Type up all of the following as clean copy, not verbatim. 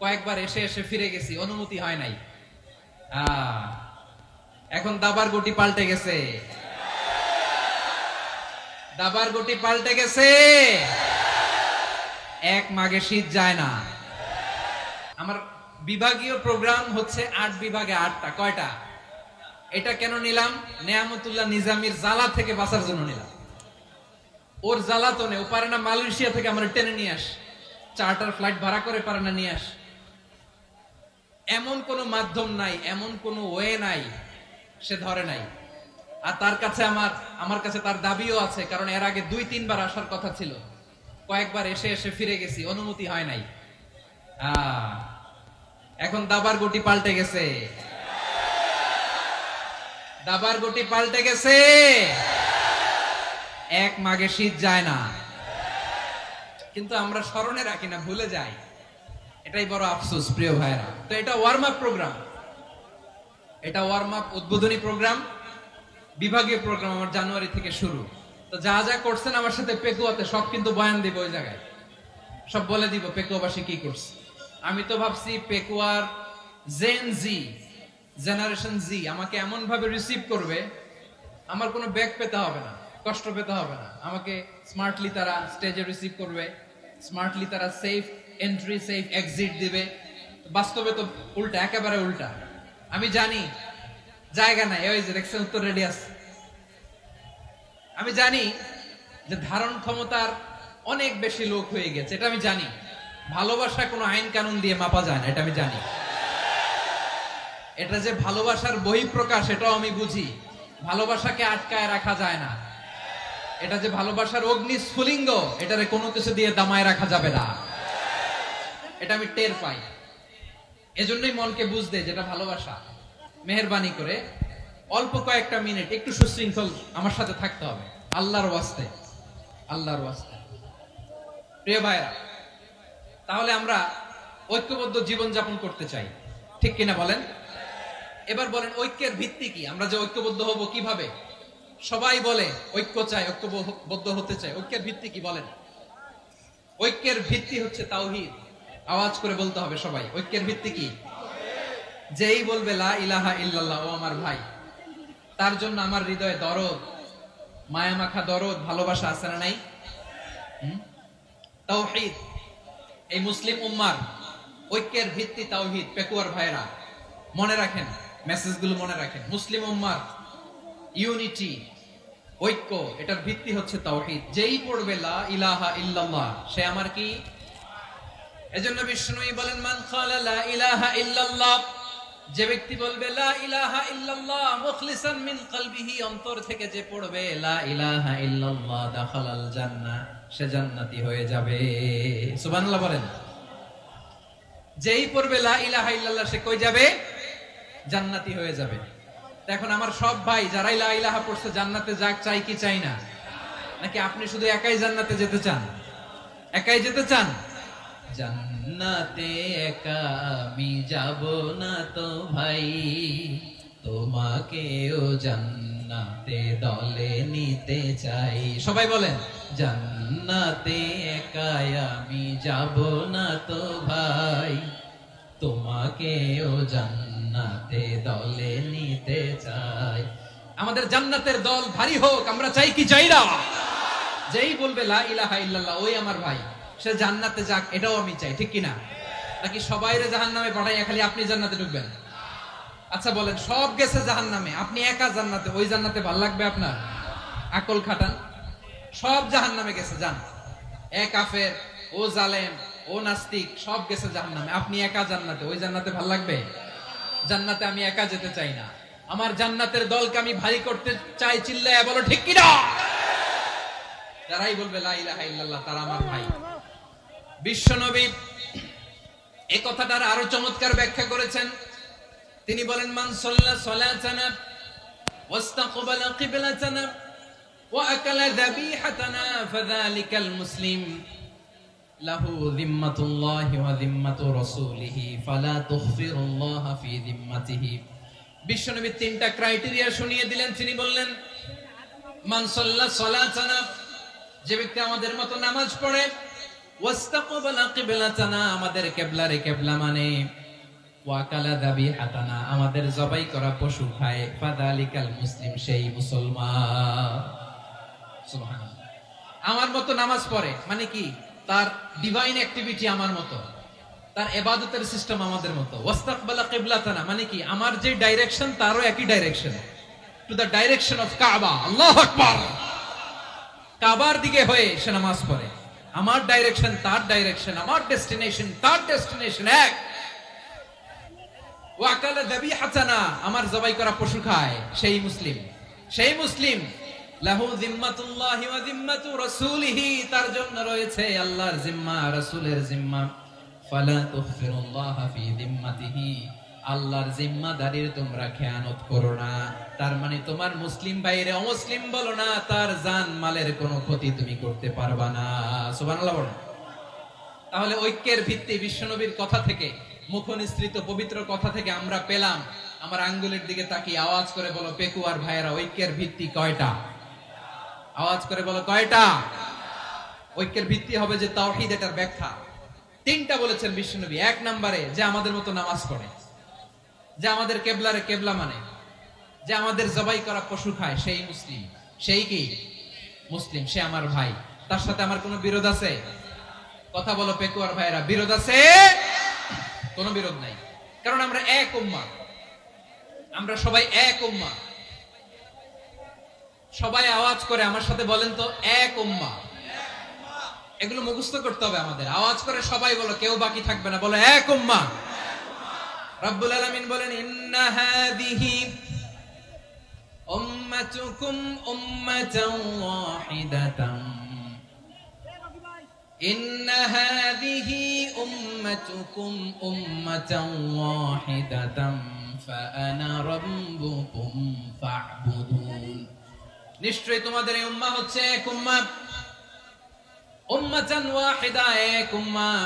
কয়েকবার এসে এসে ফিরে গেছি, অনুমতি হয় নাই। এখন দাবার গুটি পাল্টে গেছে, দাবার গুটি পাল্টে গেছে। এক মাঘে শীত যায় না। আমার বিভাগীয় প্রোগ্রাম হচ্ছে ৮ বিভাগে ৮টা। কয়টা? এটা কেন নিলাম? নেয়ামতুল্লাহ নিজামীর জ্বালা থেকে বাঁচার জন্য নিলাম। ওর জ্বালাতনে ও পারে না মালয়েশিয়া থেকে আমরা টেনে নিয়ে আস, চার্টার ফ্লাইট ভাড়া করে পারে না নিয়ে আস। এমন কোন মাধ্যম নাই, এমন কোন ওয়ে নাই, সে ধরে নাই। আর তার কাছে আমার কাছে তার দাবিও আছে, কারণ এর আগে ২-৩ বার আসার কথা ছিল, কয়েকবার এসে এসে ফিরে গেছি, অনুমতি হয় নাই। এখন দাবার গুটি পাল্টে গেছে, দাবার গুটি পাল্টে গেছে। এক মাঘে শীত যায় না, কিন্তু আমরা স্মরণে রাখি না, ভুলে যাই। এটাই বড় আফসোস প্রিয় ভাইরা। তো এটা ওয়ার্ম আপ প্রোগ্রাম, এটা ওয়ার্ম আপ উদ্বোধনী প্রোগ্রাম, বিভাগীয় প্রোগ্রাম আমার জানুয়ারি থেকে শুরু। তো যা যা করছেন আমার সাথে পেকুয়াতে সব কিন্তু বয়ান দিব, ওই জায়গায় সব বলে দিব পেকুয়াবাসী কি করছে। আমি তো ভাবছি পেকুয়ার জেনারেশন জি আমাকে এমন ভাবে রিসিভ করবে, আমার কোনো ব্যাক পেতে হবে না, কষ্ট পেতে হবে না। আমাকে স্মার্টলি তারা স্টেজে রিসিভ করবে, স্মার্টলি তারা সেফ এন্ট্রি সেফ এক্সিট দিবে। বাস্তবে তো উল্টা, একেবারে উল্টা। আমি জানি জায়গা নাই, ওই যে দেখছেন উত্তর রেডি আছে। আমি জানি যে ধারণ ক্ষমতার অনেক বেশি লোক হয়ে গেছে, এটা আমি জানি। ভালোবাসা কোনো আইন কানুন দিয়ে মাপা যায় না, এটা আমি জানি। এটা যে ভালোবাসার বহিঃপ্রকাশ, এটাও আমি বুঝি। ভালোবাসাকে আটকায় রাখা যায় না। এটা যে ভালোবাসার অগ্নি স্ফুলিঙ্গ, এটারে কোনো কিছু দিয়ে দামায় রাখা যাবে না, এটা আমি টের পাই। এজন্যই মনকে বুঝতে যেটা ভালোবাসা। মেহেরবানি করে অল্প কয়েকটা মিনিট একটু সুশৃঙ্খল আমার সাথে থাকতে হবে, আল্লাহর ওয়াস্তে, আল্লাহর ওয়াস্তে। প্রিয় ভাইরা, তাহলে আমরা ঐক্যবদ্ধ জীবন যাপন করতে চাই, ঠিক কিনা বলেন? এবার বলেন ঐক্যের ভিত্তি কি? আমরা যে ঐক্যবদ্ধ হব কিভাবে? সবাই বলে ঐক্য চাই, ঐক্যবদ্ধ হতে চাই। ঐক্যের ভিত্তি কি বলেন? ঐক্যের ভিত্তি হচ্ছে তাওহীদ। আওয়াজ করে বলতে হবে সবাই, ঐক্যের ভিত্তি কি? যেই বলবে লা ইলাহা ইল্লাল্লাহ, ও আমার ভাই, তার জন্য আমার হৃদয়ে দরদ, মায়ামাখা দরদ, ভালোবাসা আছে না নাই? তাওহীদ। এই মুসলিম উম্মার ঐক্যের ভিত্তি তাওহীদ। পেকুয়ার ভাইরা মনে রাখেন, মেসেজগুলো মনে রাখেন। মুসলিম উম্মার ইউনিটি, ঐক্য, এটার ভিত্তি হচ্ছে তাওহীদ। যেই পড়বে লা ইলাহা ইল্লাল্লাহ, সে আমার কি? এজন্য বিষ্ণুই বলেন মান ক্বালা লা ইলাহা ইল্লাল্লাহ, যে ব্যক্তি বলবে লা ইলাহা ইল্লাল্লাহ মুখলিসান মিন কলবিহি, অন্তর থেকে যে পড়বে লা ইলাহা ইল্লাল্লাহ, দাখালাল জান্নাহ, সে জান্নাতি হয়ে যাবে। সুবহানাল্লাহ বলেন। যেই পড়বে লা ইলাহা ইল্লাল্লাহ, সে কই যাবে? জান্নাতি হয়ে যাবে। এখন আমার সব ভাই যারাই লা ইলাহা পড়ছে জান্নাতে যাক, চাই কি চাই না? নাকি আপনি শুধু একাই জান্নাতে যেতে চান? একাই যেতে চান? জান্নাতে একা আমি যাব না তো ভাই, তোমাকেও জান্নাতে দলে নিতে চাই। সবাই বলেন জান্নাতে একা আমি যাব না তো ভাই, তোমাকেও জান্নাতে দলে নিতে চাই। আমাদের জান্নাতের দল ভারী হোক, আমরা চাই কি চাই না? যেই বলবে লা ইলাহা ইল্লাল্লাহ, ওই আমার ভাই, সে জান্নাতে যাক, এটাও আমি চাই, ঠিক কিনা? নাকি সবাইরে জাহান্নামে পাঠাইয়া খালি আপনি জান্নাতে ঢুকবেন? আচ্ছা বলেন, সব গেছে জাহান্নামে, আপনি একা জান্নাতে, ওই জান্নাতে ভালো লাগবে আপনার? আকল খাটান। সব জাহান্নামে গেছে, যান। এ কাফের, ও জালেম, ও নাস্তিক, সব গেছে জাহান্নামে, আপনি একা জান্নাতে, ওই জান্নাতে ভালো লাগবে? জান্নাতে আমি একা যেতে চাই না, আমার জান্নাতের দলকে আমি ভারী করতে চাই। চিল্লায়া বলো ঠিক কিনা? যারাই বলবে লা ইলাহা ইল্লাল্লাহ, তারা আমার ভাই। বিশ্বনবী এই কথাটার আরো চমৎকার ব্যাখ্যা করেছেন। তিনি বলেন মান সাল্লা সালাতানা ওয়াস্তাকবালা কিবলাতানা ওয়া আকালা যাবিহাতানা ফাযালিকাল মুসলিম লাহু যিম্মাতুল্লাহি ওয়া যিম্মাতু রাসূলিহি ফালা তুখফিরুল্লাহা ফি যিম্মাতিহি। বিশ্বনবী তিনটা ক্রাইটেরিয়া শুনিয়ে দিলেন। তিনি বললেন মান সাল্লা সালাতানা, যে ব্যক্তি আমাদের মতো নামাজ পড়ে, ওয়াস্তাকবালা কিবলাতানা, আমাদের কিবলারে কিবলা মানে, ওয়াকালা যাবিহাতানা, আমাদের জবাই করা পশু খায়, ফাযালিকাল মুসলিম, সেই মুসলমান। সুবহানাল্লাহ। আমার মতো নামাজ পড়ে মানে কি, তার ডিভাইন অ্যাক্টিভিটি আমার মতো, তার ইবাদতের সিস্টেম আমাদের মতো। ওয়াস্তাকবালা কিবলাতানা মানে কি, আমার যে ডাইরেকশন তারও একই direction, to the direction of কাবা। আল্লাহু আকবার। কাবার দিকে হয়ে সে নামাজ পড়ে। আমার ডাইরেকশন তার ডাইরেকশন, আমার ডেস্টিনেশন তার ডেস্টিনেশন এক। ওয়াকালা যাবিহাতানা, আমার জবাই করা পশু খায়, সেই মুসলিম। সেই মুসলিম লাহু জিম্মাতুল্লাহি ওয়া জিম্মাতু রাসূলিহি, তার জন্য রয়েছে আল্লাহর জিম্মা, রাসূলের জিম্মা। ফালা তুগফিরুল্লাহ ফি জিম্মাতিহি, আল্লাহর জিম্মাদারির তোমরা খেয়ানত করো না। তার মানে তোমার মুসলিম বাইরে অমুসলিম বলো না, তার জান মালের কোনো ক্ষতি তুমি করতে পারবা না। সুবহানাল্লাহ বলো। তাহলে ঐক্যের ভিত্তি বিশ্বনবীর কথা থেকে, মুখনিসৃত পবিত্র কথা থেকে আমরা পেলাম। আমার আঙ্গুলের দিকে তাকিয়ে আওয়াজ করে বলো পেকুয়ার ভাইয়েরা, ঐক্যের ভিত্তি কয়টা? আওয়াজ করে বলো কয়টা? ঐক্যের ভিত্তি হবে যে তাওহীদ, এটার ব্যাখ্যা তিনটা বলেছেন বিশ্বনবী। এক নম্বরে যে আমাদের মতো নামাজ পড়ে, যে আমাদের কেবলারে কেবলা মানে, যে আমাদের জবাই করা পশু খায়, সেই মুসলিম। সেই কি মুসলিম, সে আমার ভাই। তার সাথে আমার কোনো বিরোধ আছে? কথা বলো পেকুয়ার ভাইরা, বিরোধ আছে? কোনো বিরোধ নাই, কারণ আমরা এক উম্মাহ, আমরা সবাই এক উম্মাহ। সবাই আওয়াজ করে আমার সাথে বলেন তো, এক উম্মাহ। এগুলো মুখস্থ করতে হবে আমাদের। আওয়াজ করে সবাই বলো, কেউ বাকি থাকবে না, বলো এক উম্মাহ। রব্বুল আলামিন বলেন, ইন্না হাযিহি উম্মাতুকুম উম্মাতান ওয়াহিদাতান, ইন্না হাযিহি উম্মাতুকুম উম্মাতান ওয়াহিদাতান ফাআনা রাব্বুকুম ফা'বুদুন। নিশ্চয়ই তোমাদের এই উম্মাহ হচ্ছে এক উম্মাহ, উম্মাতান ওয়াহিদা, এক উম্মাহ।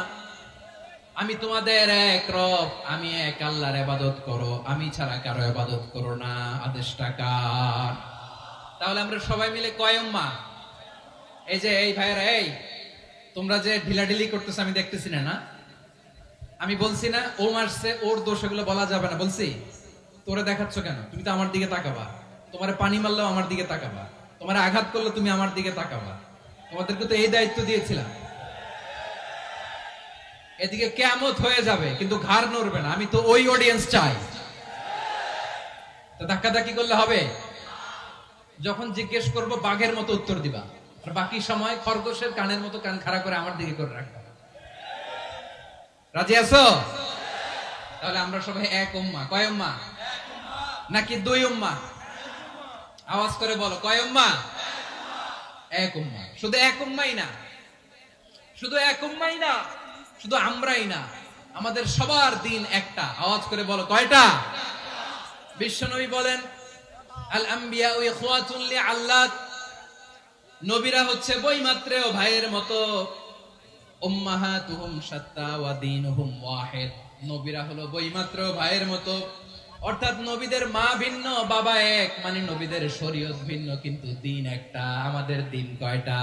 আমি তোমাদের এক রব, আমি এক আল্লাহর ইবাদত করো, আমি ছাড়া কারো ইবাদত করো না। আদেশটা কার? তাহলে আমরা সবাই মিলে কয় উম্মাহ? এই যে এই ভাইরা, এই তোমরা যে ঢিলাঢিলি করতেছ আমি দেখতেছি না, না আমি বলছি না ও মারছে, ওর দোষ, এগুলো বলা যাবে না। বলছি তোরে দেখাচ্ছ কেন? তুমি তো আমার দিকে তাকাবা। তোমারে পানি মারলেও আমার দিকে তাকাবা, তোমারে আঘাত করলে তুমি আমার দিকে তাকাবা। তোমাদেরকে তো এই দায়িত্ব দিয়েছিলাম। এদিকে কিয়ামত হয়ে যাবে কিন্তু ঘাড় নড়বে না। আমি তো ওই অডিয়েন্স চাই। তো ধাক্কাধাক্কি করলে হবে? যখন জিজ্ঞেস করব বাঘের মতো উত্তর দিবা, আর বাকি সময় খরগোশের কানের মতো কান খাড়া করে আমার দিকে করে রাখবা। রাজি আছো? তাহলে আমরা সবাই এক উম্মাহ। কয় উম্মাহ? নাকি দুই উম্মাহ? আওয়াজ করে বলো, কয় উম্মাহ? এক উম্মাহ। শুধু এক উম্মাহই না, শুধু এক উম্মাহই না, শুধু আমরাই না, আমাদের সবার দিন একটা। আওয়াজ করে বলো কয়টা? বিশ্বনবী বলেন, আল আম্বিয়া ইখওয়াতুন লিআল্লাত, নবীরা হচ্ছে বৈমাত্রেয় ভাইয়ের মতো। উম্মাহাতুহুম শাত্তা ওয়া দীনুহুম ওয়াহিদ, নবীরা হলো বৈমাত্রেয় ভাইয়ের মতো। অর্থাৎ নবীদের মা ভিন্ন, বাবা এক, মানে নবীদের শরীয়ত ভিন্ন, কিন্তু দিন একটা। আমাদের দিন কয়টা?